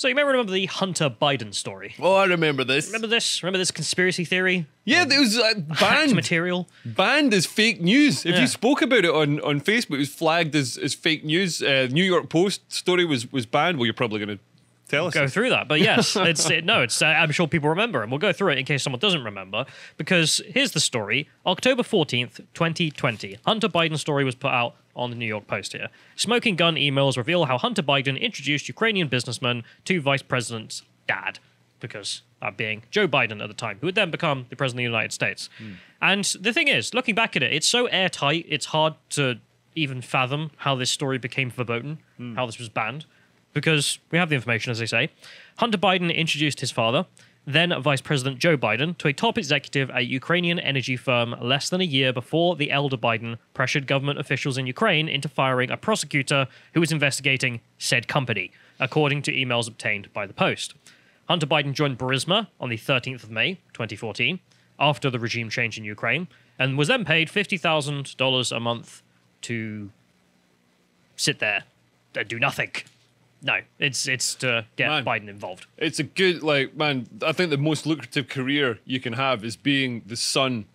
So you may remember the Hunter Biden story. Oh, I remember this. Remember this? Remember this conspiracy theory? Yeah, it was Hacked banned. material. Banned as fake news. If Yeah. you spoke about it on Facebook, it was flagged as fake news. New York Post story was banned. Well, you're probably going to tell us. Go through that, but yes, I'm sure people remember, and we'll go through it in case someone doesn't remember. Because here's the story: October 14th, 2020, Hunter Biden's story was put out on the New York Post. Here, smoking gun emails reveal how Hunter Biden introduced Ukrainian businessman to Vice President's dad, because being Joe Biden at the time, who would then become the President of the United States. And the thing is, looking back at it, it's so airtight, it's hard to even fathom how this story became verboten, how this was banned. Because we have the information, as they say. Hunter Biden introduced his father, then Vice President Joe Biden, to a top executive at a Ukrainian energy firm less than a year before the elder Biden pressured government officials in Ukraine into firing a prosecutor who was investigating said company, according to emails obtained by the Post. Hunter Biden joined Burisma on the 13th of May, 2014, after the regime change in Ukraine, and was then paid $50,000 a month to sit there and do nothing. No, it's to get Biden involved. It's a good, I think the most lucrative career you can have is being the son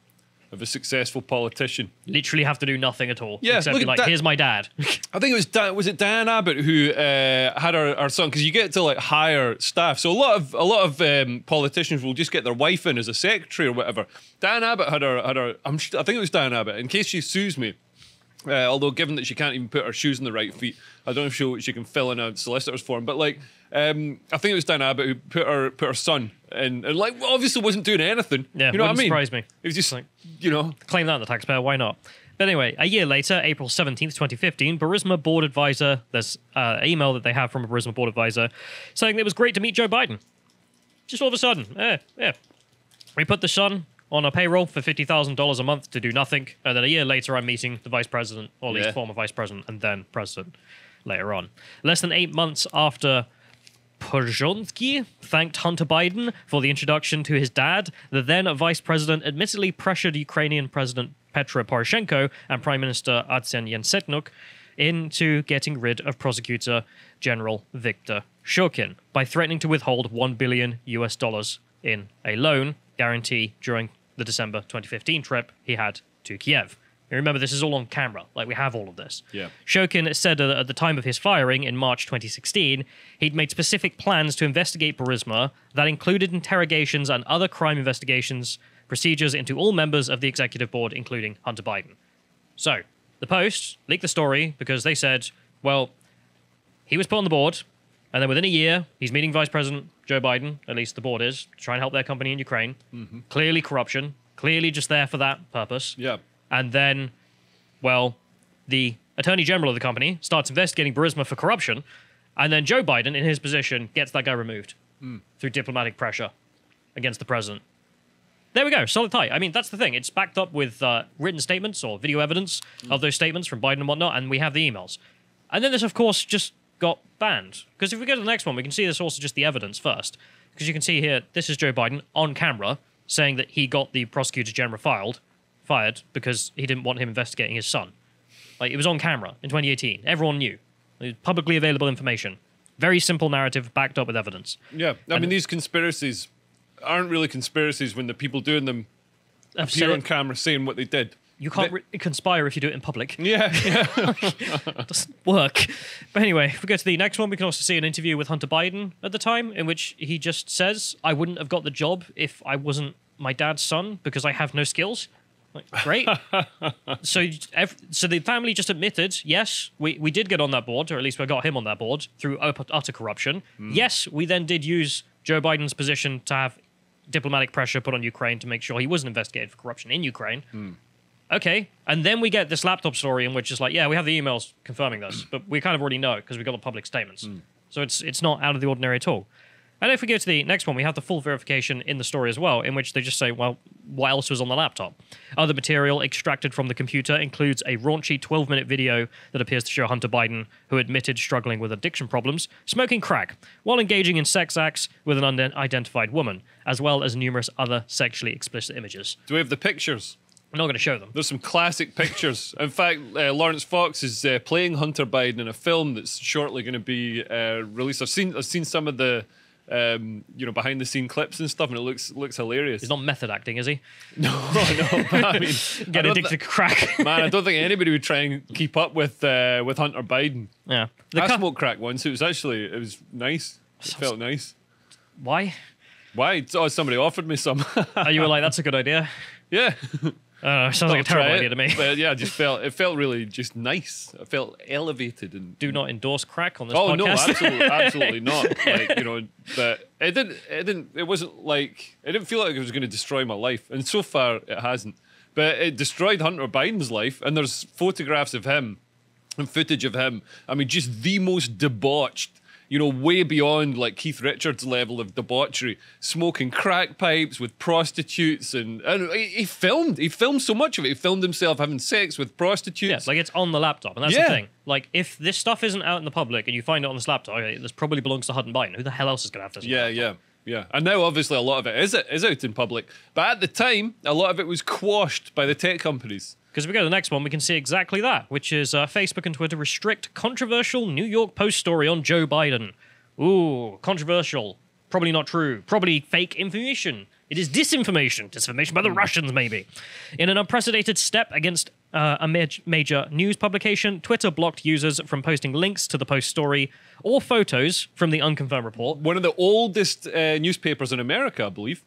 of a successful politician. Literally have to do nothing at all. Yeah, except be like, here's my dad. I think it was Diane Abbott who had our son, because you get to hire staff. So a lot of politicians will just get their wife in as a secretary or whatever. Diane Abbott had her. I think it was Diane Abbott. In case she sues me. Although, given that she can't even put her shoes in the right feet, I don't know if she can fill in a solicitor's form. But I think it was Diane Abbott who put her son in, and obviously wasn't doing anything. Yeah, you know what I mean? Surprise me. It was just claim that on the taxpayer. Why not? But anyway, a year later, April 17th, 2015, Burisma board advisor. There's an email that they have from a Burisma board advisor saying it was great to meet Joe Biden. Just all of a sudden, we put the son on a payroll for $50,000 a month to do nothing, and then a year later I'm meeting the vice president, or at least former vice president, and then president later on. Less than 8 months after Porozhensky thanked Hunter Biden for the introduction to his dad, the then vice president admittedly pressured Ukrainian President Petro Poroshenko and Prime Minister Arsen Yatsenyuk into getting rid of Prosecutor General Viktor Shokin by threatening to withhold $1 billion in a loan guarantee during the December 2015 trip he had to Kiev. And remember, this is all on camera. We have all of this. Yeah. Shokin said that at the time of his firing in March 2016, he'd made specific plans to investigate Burisma that included interrogations and other crime investigations procedures into all members of the executive board, including Hunter Biden. So, the Post leaked the story because they said, well, he was put on the board, and then within a year, he's meeting Vice President Joe Biden, at least the board is, to try and help their company in Ukraine. Mm-hmm. Clearly corruption, clearly just there for that purpose. Yeah. And then, well, the Attorney General of the company starts investigating Burisma for corruption, and then Joe Biden, in his position, gets that guy removed through diplomatic pressure against the president. There we go, solid tie. I mean, that's the thing. It's backed up with written statements or video evidence of those statements from Biden and whatnot, and we have the emails. And then this, of course, just got banned. Because if we go to the next one, we can see this also just the evidence first. Because you can see here, this is Joe Biden on camera saying that he got the prosecutor general fired because he didn't want him investigating his son. It was on camera in 2018. Everyone knew. It was publicly available information. Very simple narrative backed up with evidence. Yeah, I mean, these conspiracies aren't really conspiracies when the people doing them appear on camera saying what they did. You can't conspire if you do it in public. Yeah. It doesn't work. But anyway, if we go to the next one, we can also see an interview with Hunter Biden at the time in which he just says, I wouldn't have got the job if I wasn't my dad's son because I have no skills. Great. So the family just admitted, yes, we did get on that board, or at least we got him on that board through utter corruption. Yes, we then did use Joe Biden's position to have diplomatic pressure put on Ukraine to make sure he wasn't investigated for corruption in Ukraine. Okay, and then we get this laptop story in which it's we have the emails confirming this, but we kind of already know because we got the public statements. So it's not out of the ordinary at all. And if we go to the next one, we have the full verification in the story as well, in which they just say, well, what else was on the laptop? Other material extracted from the computer includes a raunchy 12-minute video that appears to show Hunter Biden, who admitted struggling with addiction problems, smoking crack, while engaging in sex acts with an unidentified woman, as well as numerous other sexually explicit images. Do we have the pictures? I'm not going to show them. There's some classic pictures. In fact, Lawrence Fox is playing Hunter Biden in a film that's shortly going to be released. I've seen some of the behind the scene clips and stuff, and it looks hilarious. He's not method acting, is he? No. But I mean, Get addicted to crack. Man, I don't think anybody would try and keep up with Hunter Biden. Yeah, I smoked crack once. It was nice. It felt nice. Why? Why? Oh, somebody offered me some. Oh, you were like, that's a good idea. Yeah. Sounds like a terrible idea to me. But yeah, it felt really just nice. I felt elevated and do not endorse crack on this podcast. Oh no, absolutely not. Like, but it didn't feel like it was going to destroy my life, and so far it hasn't. But it destroyed Hunter Biden's life, and there's photographs of him and footage of him. I mean, just the most debauched. Way beyond like Keith Richards' level of debauchery, smoking crack pipes with prostitutes, and he filmed so much of it. He filmed himself having sex with prostitutes. Yeah, like it's on the laptop, and that's the thing. Like, if this stuff isn't out in the public and you find it on this laptop, okay, this probably belongs to Hunter Biden. Who the hell else is going to have this? Yeah. And now, obviously, a lot of it is out in public. But at the time, a lot of it was quashed by the tech companies. Because if we go to the next one, we can see exactly that, which is Facebook and Twitter restrict controversial New York Post story on Joe Biden. Ooh, controversial. Probably not true. Probably fake information. It is disinformation. Disinformation by the Russians, maybe. In an unprecedented step against a major news publication, Twitter blocked users from posting links to the Post story or photos from the unconfirmed report. One of the oldest newspapers in America, I believe.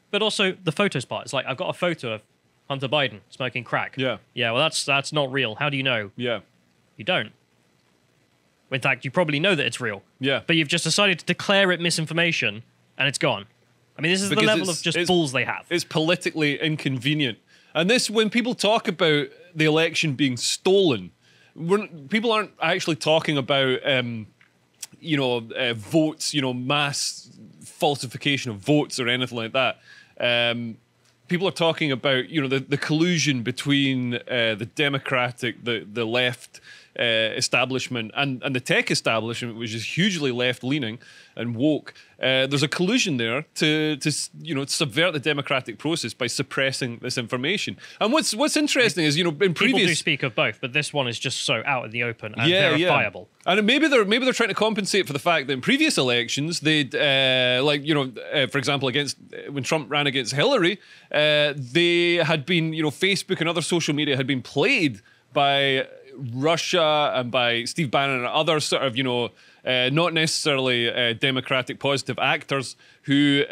But also the photos part. It's like, I've got a photo of Hunter Biden smoking crack. Yeah. Yeah, well, that's not real. How do you know? Yeah. You don't. In fact, you probably know that it's real. Yeah. But you've just decided to declare it misinformation, and it's gone. I mean, this is the level of just balls they have. It's politically inconvenient. And this, when people talk about the election being stolen, people aren't actually talking about, votes, mass falsification of votes or anything like that. People are talking about, the collusion between the Democratic, the left establishment and the tech establishment, which is hugely left-leaning and woke. There's a collusion there to subvert the democratic process by suppressing this information. And what's interesting is, in previous... People do speak of both, but this one is just so out in the open and verifiable. Yeah. And maybe they're trying to compensate for the fact that in previous elections, they'd, for example, when Trump ran against Hillary, they had been, Facebook and other social media had been played by Russia and by Steve Bannon and other sort of, not necessarily democratic positive actors who,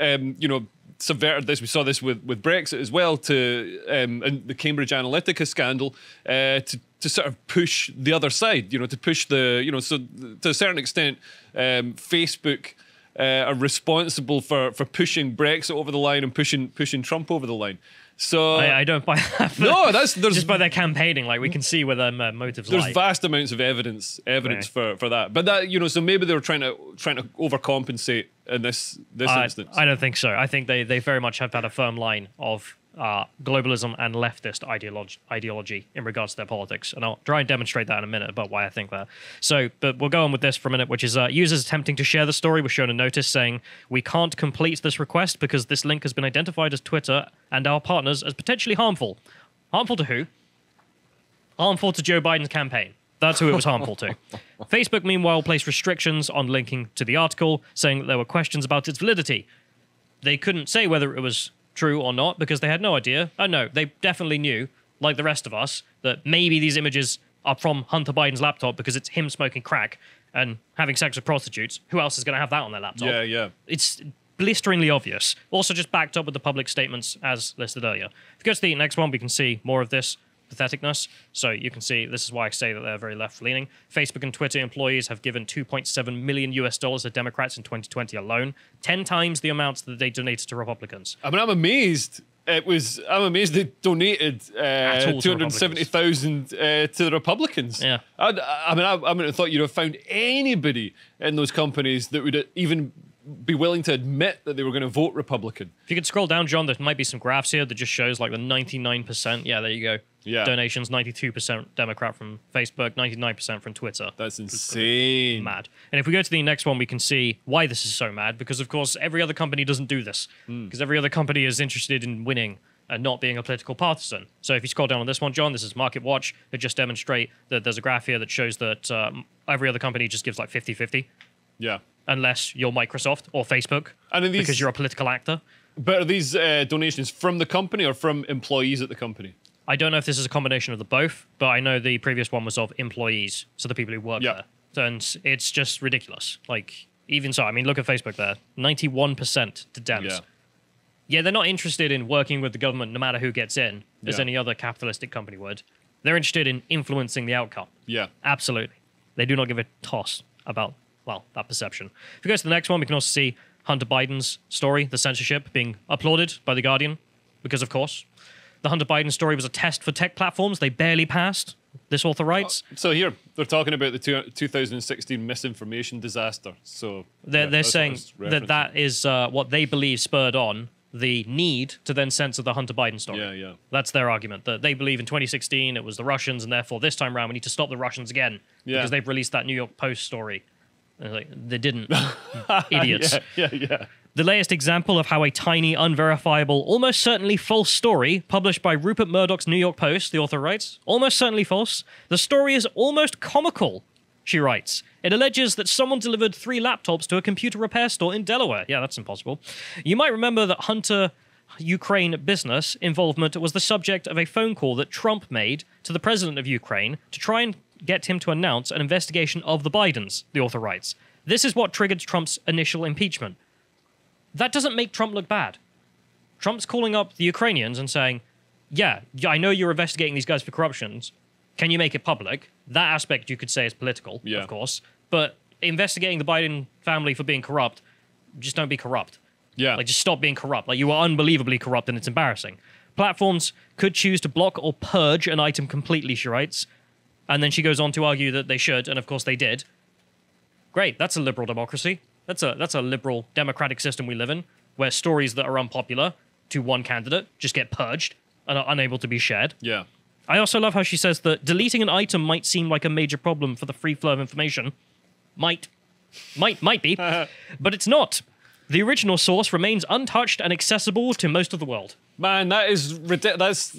subverted this. We saw this with Brexit as well, and the Cambridge Analytica scandal, to sort of push the other side, to push so to a certain extent, Facebook are responsible for pushing Brexit over the line and pushing Trump over the line. So I don't buy that. No, there's just by their campaigning. Like, we can see where their motives lie. There's vast amounts of evidence for that. But that, so maybe they were trying to overcompensate in this instance. I don't think so. I think they very much have had a firm line of globalism and leftist ideology in regards to their politics. And I'll try and demonstrate that in a minute about why I think that. So, but we'll go on with this for a minute, which is users attempting to share the story were shown a notice saying, "We can't complete this request because this link has been identified as Twitter and our partners as potentially harmful." Harmful to who? Harmful to Joe Biden's campaign. That's who it was harmful to. Facebook, meanwhile, placed restrictions on linking to the article, saying that there were questions about its validity. They couldn't say whether it was true or not because they had no idea. Oh no, they definitely knew, like the rest of us, that maybe these images are from Hunter Biden's laptop because it's him smoking crack and having sex with prostitutes. Who else is going to have that on their laptop? Yeah. It's blisteringly obvious. Also just backed up with the public statements as listed earlier. If you go to the next one, we can see more of this patheticness. So you can see, this is why I say that they're very left-leaning. Facebook and Twitter employees have given $2.7 million to Democrats in 2020 alone, 10 times the amounts that they donated to Republicans. I mean, I'm amazed they donated 270,000 to the Republicans. Yeah. I would have thought you'd have found anybody in those companies that would even be willing to admit that they were going to vote Republican. If you could scroll down, John, there might be some graphs here that just shows like the 99%. Yeah, there you go. Yeah. Donations, 92% Democrat from Facebook, 99% from Twitter. That's insane. Mad. And if we go to the next one, we can see why this is so mad. Because, of course, every other company doesn't do this. Because every other company is interested in winning and not being a political partisan. So if you scroll down on this one, John, this is Market Watch. They just demonstrate that there's a graph here that shows that every other company just gives like 50-50. Yeah. Unless you're Microsoft or Facebook, And in these, because you're a political actor. But are these donations from the company or from employees at the company? I don't know if this is a combination of the both, but I know the previous one was of employees, so the people who work there. And it's just ridiculous. Like, even so, I mean, look at Facebook there. 91% to Dems. Yeah, they're not interested in working with the government no matter who gets in, as any other capitalistic company would. They're interested in influencing the outcome. Yeah. Absolutely. They do not give a toss about, well, that perception. If we go to the next one, we can also see Hunter Biden's story, the censorship, being applauded by The Guardian, because, of course, the Hunter Biden story was a test for tech platforms. They barely passed. This author writes. So here, they're talking about the 2016 misinformation disaster. So they're saying that is what they believe spurred on the need to then censor the Hunter Biden story. Yeah. That's their argument, that they believe in 2016 it was the Russians, and therefore this time around we need to stop the Russians again because they've released that New York Post story. And like, they didn't. Idiots. Yeah. The latest example of how a tiny, unverifiable, almost certainly false story published by Rupert Murdoch's New York Post, the author writes, almost certainly false. The story is almost comical, she writes. It alleges that someone delivered 3 laptops to a computer repair store in Delaware. Yeah, that's impossible. You might remember that Hunter Ukraine business involvement was the subject of a phone call that Trump made to the president of Ukraine to try and get him to announce an investigation of the Bidens, the author writes. This is what triggered Trump's initial impeachment. That doesn't make Trump look bad. Trump's calling up the Ukrainians and saying, yeah, I know you're investigating these guys for corruptions. Can you make it public? That aspect you could say is political, of course. But investigating the Biden family for being corrupt, just don't be corrupt. Yeah. Like, just stop being corrupt. Like, you are unbelievably corrupt and it's embarrassing. Platforms could choose to block or purge an item completely, she writes. And then she goes on to argue that they should, and of course they did. Great, that's a liberal democracy. That's a liberal democratic system we live in, where stories that are unpopular to one candidate just get purged and are unable to be shared. Yeah. I also love how she says that deleting an item might seem like a major problem for the free flow of information. Might be, but it's not. The original source remains untouched and accessible to most of the world. Man, that is ridiculous.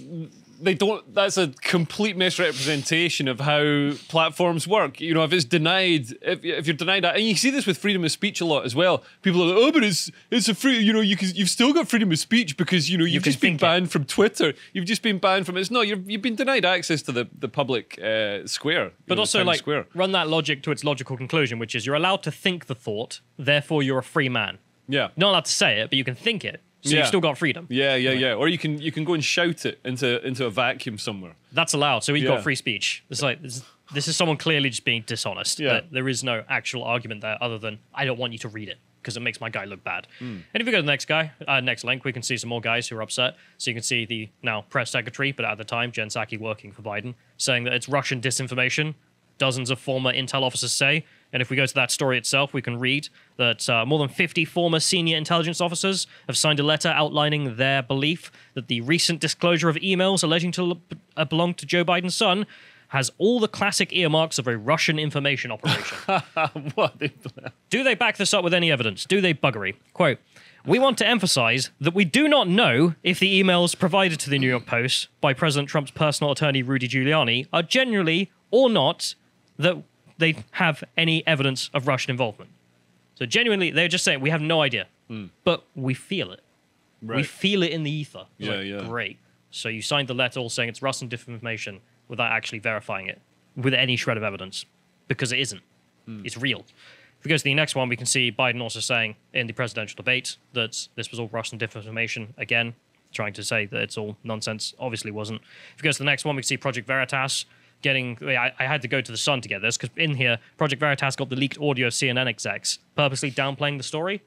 That's a complete misrepresentation of how platforms work. You know, if it's denied, if you're denied that, and you see this with freedom of speech a lot as well. People are like, oh, but it's a free, you know, you've still got freedom of speech because, you know, you've just been banned from Twitter. You've just been banned from, it's not, you've been denied access to the public square. But also, like, run that logic to its logical conclusion, which is you're allowed to think the thought, therefore you're a free man. Yeah. You're not allowed to say it, but you can think it. So you've still got freedom. Yeah. Or you can go and shout it into a vacuum somewhere. That's allowed. So we've got free speech. It's like this is someone clearly just being dishonest. Yeah. There is no actual argument there other than I don't want you to read it because it makes my guy look bad. And if we go to the next guy, next link, we can see some more guys who are upset. So you can see the now press secretary, but at the time Jen Psaki working for Biden, saying that it's Russian disinformation. Dozens of former intel officers say. And if we go to that story itself, we can read that more than 50 former senior intelligence officers have signed a letter outlining their belief that the recent disclosure of emails alleging to belong to Joe Biden's son has all the classic earmarks of a Russian information operation. What? Do they back this up with any evidence? Do they buggery? Quote, we want to emphasize that we do not know if the emails provided to the New York Post by President Trump's personal attorney, Rudy Giuliani, are genuinely or not that they have any evidence of Russian involvement. So genuinely, they're just saying, we have no idea. But we feel it. Right. We feel it in the ether. It's great. So you signed the letter all saying it's Russian disinformation without actually verifying it with any shred of evidence. Because it isn't. It's real. If we go to the next one, we can see Biden also saying in the presidential debate that this was all Russian disinformation. Again, trying to say that it's all nonsense. Obviously wasn't. If we go to the next one, we can see Project Veritas I had to go to the Sun to get this, because in here, Project Veritas got the leaked audio of CNN execs purposely downplaying the story.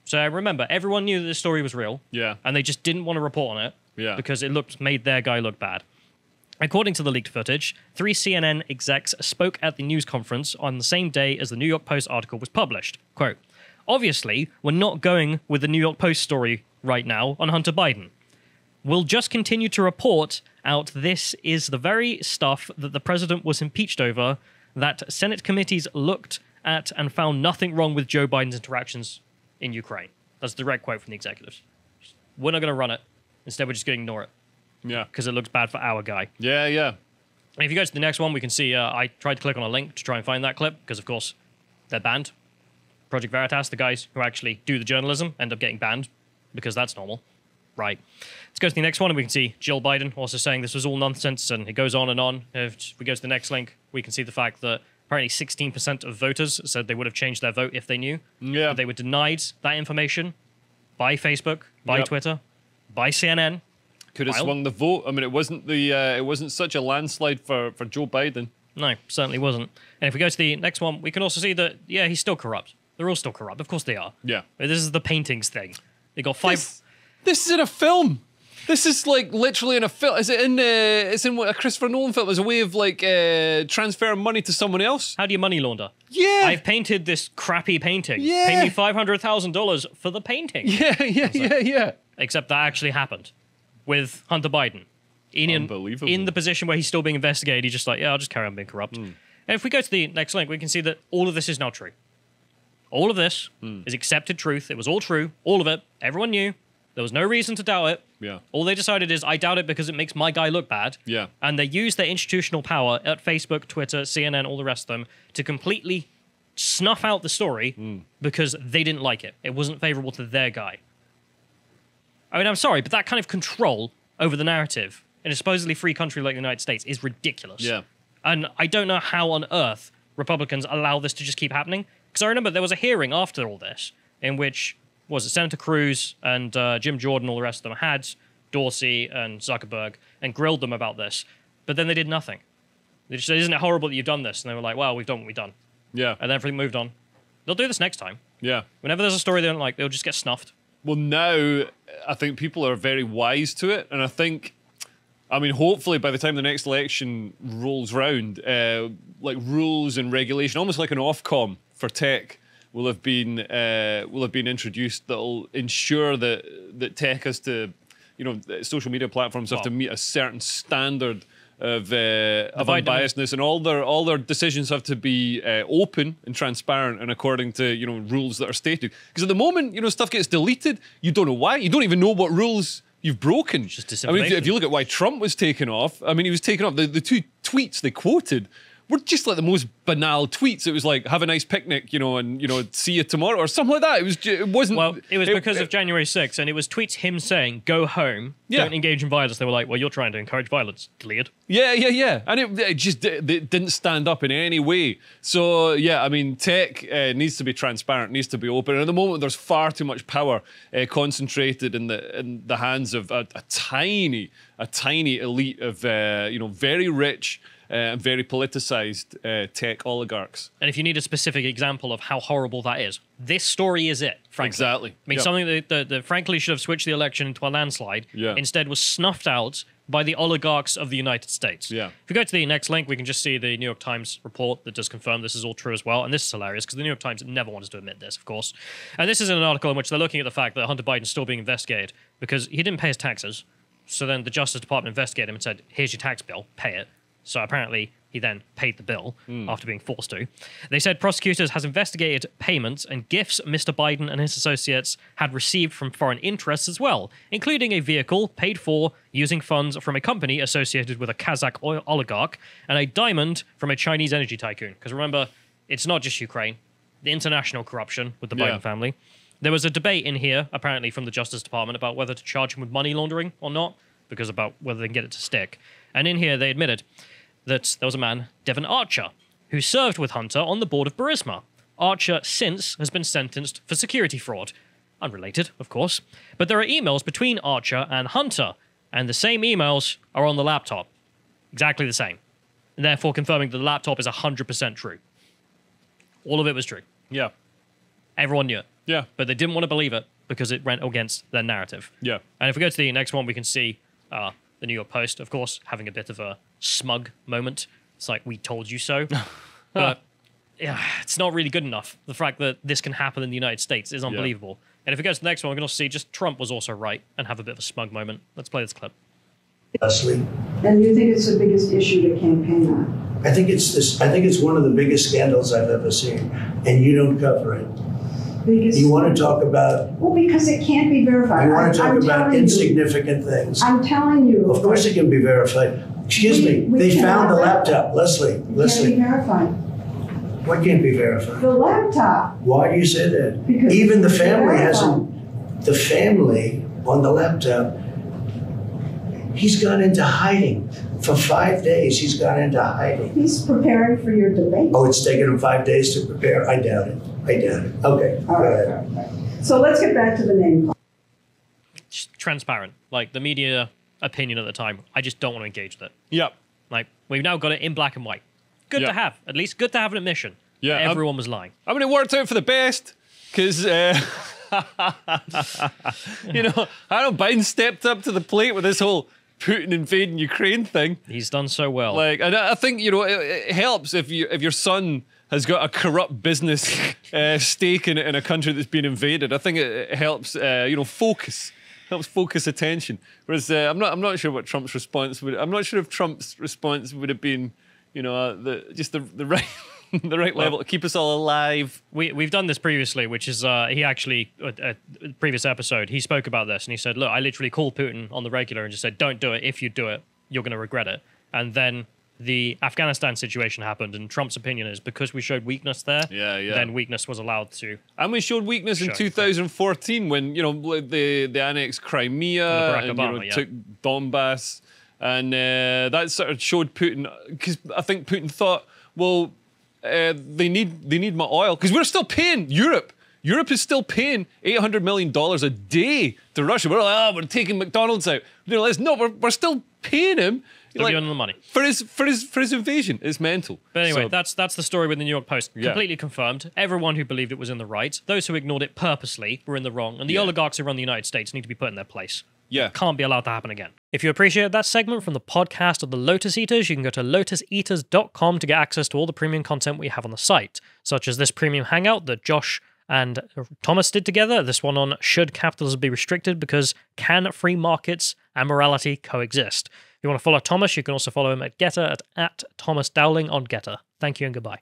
So remember, everyone knew that this story was real. Yeah. And they just didn't want to report on it. Yeah. Because it made their guy look bad. According to the leaked footage, 3 CNN execs spoke at the news conference on the same day as the New York Post article was published. Quote, obviously, we're not going with the New York Post story right now on Hunter Biden. We'll just continue to report out this is the very stuff that the president was impeached over, that Senate committees looked at and found nothing wrong with Joe Biden's interactions in Ukraine. That's a direct quote from the executives. We're not going to run it. Instead, we're just going to ignore it Yeah. because it looks bad for our guy. Yeah, yeah. And if you go to the next one, we can see I tried to click on a link to try and find that clip because, of course, they're banned. Project Veritas, the guys who actually do the journalism, end up getting banned because that's normal. Right. Let's go to the next one, and we can see Jill Biden also saying this was all nonsense, and it goes on and on. If we go to the next link, we can see the fact that apparently 16% of voters said they would have changed their vote if they knew. Yeah. But they were denied that information by Facebook, by Yep. Twitter, by CNN. Could have Wild. swung the vote. I mean, it wasn't such a landslide for Joe Biden. No, certainly wasn't. And if we go to the next one, we can also see that, yeah, he's still corrupt. They're all still corrupt. Of course they are. Yeah. But this is the paintings thing. They got five... This is in a film. This is like literally in a film. Is it in? It's in a Christopher Nolan film. As a way of like transferring money to someone else. How do you money launder? Yeah. I've painted this crappy painting. Yeah. Pay me $500,000 for the painting. Yeah. Except that actually happened with Hunter Biden. Unbelievable. In the position where he's still being investigated, he's just like, yeah, I'll just carry on being corrupt. And if we go to the next link, we can see that all of this is now true. All of this is accepted truth. It was all true. All of it. Everyone knew. There was no reason to doubt it. Yeah. All they decided is, I doubt it because it makes my guy look bad. Yeah. And they used their institutional power at Facebook, Twitter, CNN, all the rest of them, to completely snuff out the story because they didn't like it. It wasn't favorable to their guy. I mean, I'm sorry, but that kind of control over the narrative in a supposedly free country like the United States is ridiculous. Yeah. And I don't know how on earth Republicans allow this to just keep happening. Because I remember there was a hearing after all this in which, was it Senator Cruz and Jim Jordan, all the rest of them, had Dorsey and Zuckerberg and grilled them about this. But then they did nothing. They just said, isn't it horrible that you've done this? And they were like, well, we've done what we've done. Yeah. And then everything moved on. They'll do this next time. Yeah. Whenever there's a story they don't like, they'll just get snuffed. Well, now I think people are very wise to it, and I think, I mean, hopefully by the time the next election rolls round, like rules and regulation, almost like an Ofcom for tech, will have been introduced that'll ensure that tech has to, social media platforms have to meet a certain standard of unbiasedness, and all their decisions have to be open and transparent and according to rules that are stated. Because at the moment, stuff gets deleted, you don't know why, you don't even know what rules you've broken. Just I mean, if you look at why Trump was taken off, I mean, he was taken off. The two tweets they quoted were just like the most banal tweets. It was like, have a nice picnic, and see you tomorrow, or something like that. It wasn't. Well, it was because of January 6th, and it was tweets him saying, go home, don't engage in violence. They were like, well, you're trying to encourage violence. Deleted. Yeah. And it just it didn't stand up in any way. So, yeah, I mean, tech needs to be transparent, needs to be open. And at the moment, there's far too much power concentrated in the hands of a tiny elite of, very rich, very politicized tech oligarchs. And if you need a specific example of how horrible that is, this story is it, frankly. Exactly. I mean, something that frankly should have switched the election into a landslide, instead was snuffed out by the oligarchs of the United States. Yeah. If we go to the next link, we can just see the New York Times report that does confirm this is all true as well. And this is hilarious because the New York Times never wants to admit this, of course. And this is an article in which they're looking at the fact that Hunter Biden's still being investigated because he didn't pay his taxes. So then the Justice Department investigated him and said, here's your tax bill, pay it. So apparently he then paid the bill after being forced to. They said prosecutors has investigated payments and gifts Mr. Biden and his associates had received from foreign interests as well, including a vehicle paid for using funds from a company associated with a Kazakh oil oligarch and a diamond from a Chinese energy tycoon. Because remember, it's not just Ukraine. The international corruption with the Biden family. There was a debate in here, apparently from the Justice Department, about whether to charge him with money laundering or not, because about whether they can get it to stick. And in here, they admitted that there was a man, Devon Archer, who served with Hunter on the board of Burisma. Archer since has been sentenced for security fraud. Unrelated, of course. But there are emails between Archer and Hunter, and the same emails are on the laptop. Exactly the same. And therefore confirming that the laptop is 100% true. All of it was true. Yeah. Everyone knew it. Yeah. But they didn't want to believe it because it went against their narrative. Yeah. And if we go to the next one, we can see the New York Post, of course, having a bit of a smug moment. It's like, we told you so. But yeah, it's not really good enough. The fact that this can happen in the United States is unbelievable. And if we go to the next one, we can also see just Trump was also right and have a bit of a smug moment. Let's play this clip. Leslie, And you think it's the biggest issue to campaign on? I think it's one of the biggest scandals I've ever seen, and you don't cover it. biggest... You want to talk about... Well, because it can't be verified. You want to talk I'm about telling insignificant things. I'm telling you. Of course it can be verified. Excuse me, We they found the cannot- laptop. Leslie, It can't be Leslie, verified. what can't be verified? The laptop. Why do you say that? Because Even the it's family verified. hasn't... The family on the laptop, he's gone into hiding. For 5 days, he's gone into hiding. He's preparing for your debate. Oh, it's taken him 5 days to prepare? I doubt it. I doubt it. Okay, All go right, ahead. all right. So let's get back to the name. Just transparent. Like the media opinion at the time, I just don't want to engage with it. Yep. Like we've now got it in black and white. Good Yeah. to have. At least good to have an admission. Yeah, Everyone was lying. I mean, it worked out for the best because, you know, I don't know, Biden stepped up to the plate with this whole Putin invading Ukraine thing. He's done so well. Like, and I think, you know, it helps if your son has got a corrupt business stake in a country that's been invaded. I think it helps, you know, helps focus attention. Whereas I'm not sure what Trump's response would. I'm not sure if Trump's response would have been, you know, the right. The right level to keep us all alive. We've done this previously, which is he actually a previous episode he spoke about this and he said, look, I literally called Putin on the regular and just said, don't do it. If you do it, you're going to regret it. And then the Afghanistan situation happened, and Trump's opinion is because we showed weakness there, then weakness was allowed to. And we showed weakness in Show. 2014 when, you know, they annexed Crimea Under Barack and Obama, took Donbass, and that sort of showed Putin, because I think Putin thought, well, they need my oil because we're still paying Europe. Europe is still paying $800 million a day to Russia. We're like, oh, we're taking McDonald's out. You know, no, we're still paying him. Still giving him the money for his invasion. It's mental. But anyway, So- that's the story with the New York Post. Yeah. Completely confirmed. Everyone who believed it was in the right. Those who ignored it purposely were in the wrong. And the oligarchs who run the United States need to be put in their place. Yeah. Can't be allowed to happen again. If you appreciated that segment from the podcast of the Lotus Eaters, you can go to lotuseaters.com to get access to all the premium content we have on the site, such as this premium hangout that Josh and Thomas did together, this one on should capitalism be restricted because can free markets and morality coexist? If you want to follow Thomas, you can also follow him at Getter at Thomas Dowling on Getter. Thank you and goodbye.